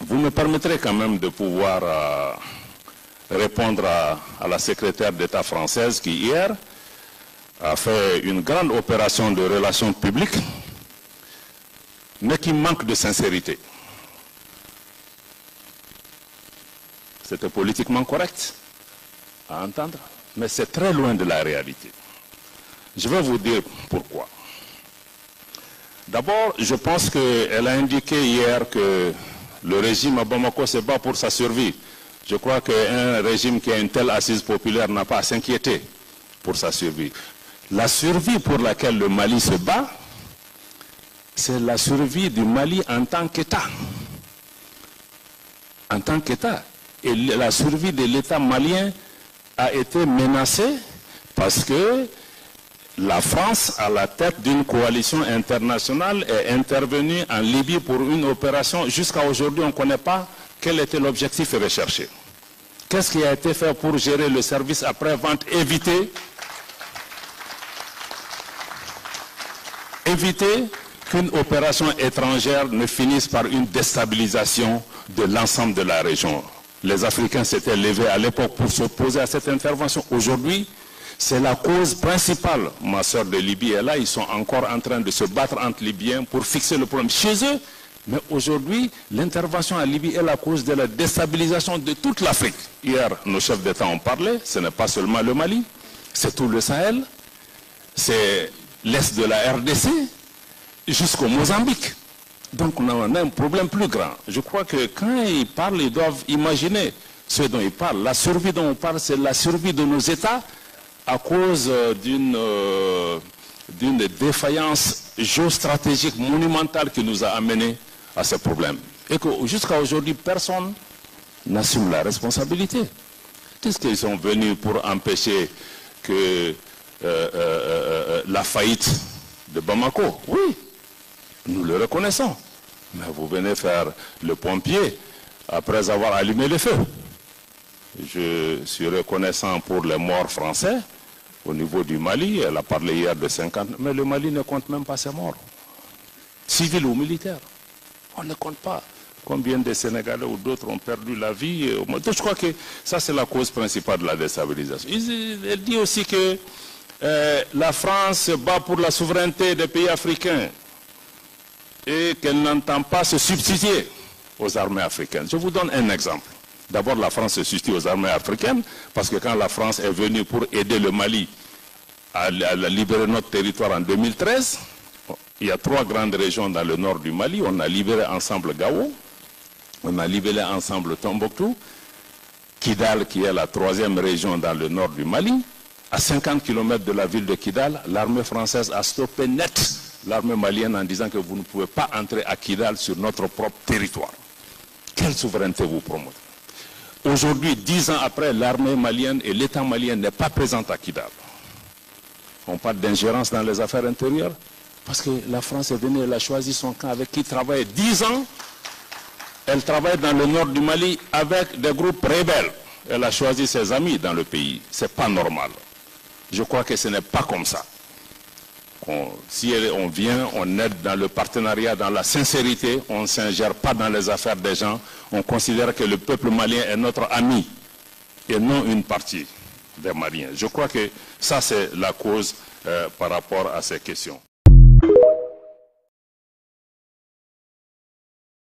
vous me permettrez quand même de pouvoir répondre à la secrétaire d'État française qui hier a fait une grande opération de relations publiques, mais qui manque de sincérité. C'était politiquement correct à entendre, mais c'est très loin de la réalité. Je vais vous dire pourquoi. D'abord, je pense qu'elle a indiqué hier que le régime à Bamako se bat pour sa survie. Je crois qu'un régime qui a une telle assise populaire n'a pas à s'inquiéter pour sa survie. La survie pour laquelle le Mali se bat, c'est la survie du Mali en tant qu'État. En tant qu'État. Et la survie de l'État malien a été menacée parce que la France, à la tête d'une coalition internationale, est intervenue en Libye pour une opération. Jusqu'à aujourd'hui, on ne connaît pas quel était l'objectif recherché. Qu'est-ce qui a été fait pour gérer le service après-vente, éviter qu'une opération étrangère ne finisse par une déstabilisation de l'ensemble de la région. Les Africains s'étaient levés à l'époque pour s'opposer à cette intervention. Aujourd'hui, c'est la cause principale. Ma soeur de Libye est là, ils sont encore en train de se battre entre Libyens pour fixer le problème chez eux. Mais aujourd'hui, l'intervention en Libye est la cause de la déstabilisation de toute l'Afrique. Hier, nos chefs d'État ont parlé, ce n'est pas seulement le Mali, c'est tout le Sahel, c'est l'Est de la RDC, jusqu'au Mozambique. Donc on a un problème plus grand. Je crois que quand ils parlent, ils doivent imaginer ce dont ils parlent. La survie dont on parle, c'est la survie de nos États à cause d'une défaillance géostratégique monumentale qui nous a amenés à ce problème. Et que jusqu'à aujourd'hui, personne n'assume la responsabilité. Est-ce qu'ils sont venus pour empêcher que la faillite de Bamako? Oui, nous le reconnaissons. Mais vous venez faire le pompier après avoir allumé le feu. Je suis reconnaissant pour les morts français au niveau du Mali. Elle a parlé hier de 50, mais le Mali ne compte même pas ses morts. Civils ou militaires. On ne compte pas. Combien de Sénégalais ou d'autres ont perdu la vie. Je crois que ça, c'est la cause principale de la déstabilisation. Elle dit aussi que la France se bat pour la souveraineté des pays africains et qu'elle n'entend pas se substituer aux armées africaines. Je vous donne un exemple. D'abord, la France se substitue aux armées africaines parce que quand la France est venue pour aider le Mali à libérer notre territoire en 2013, il y a 3 grandes régions dans le nord du Mali. On a libéré ensemble Gao, on a libéré ensemble Tombouctou, Kidal qui est la 3e région dans le nord du Mali. À 50 km de la ville de Kidal, l'armée française a stoppé net l'armée malienne en disant que vous ne pouvez pas entrer à Kidal sur notre propre territoire. Quelle souveraineté vous promouvez? Aujourd'hui, 10 ans après, l'armée malienne et l'État malien n'est pas présent à Kidal. On parle d'ingérence dans les affaires intérieures parce que la France est venue, elle a choisi son camp avec qui travaille 10 ans. Elle travaille dans le nord du Mali avec des groupes rebelles. Elle a choisi ses amis dans le pays. Ce n'est pas normal. Je crois que ce n'est pas comme ça. Si on vient, on aide dans le partenariat, dans la sincérité, on ne s'ingère pas dans les affaires des gens. On considère que le peuple malien est notre ami et non une partie des Maliens. Je crois que ça, c'est la cause par rapport à ces questions.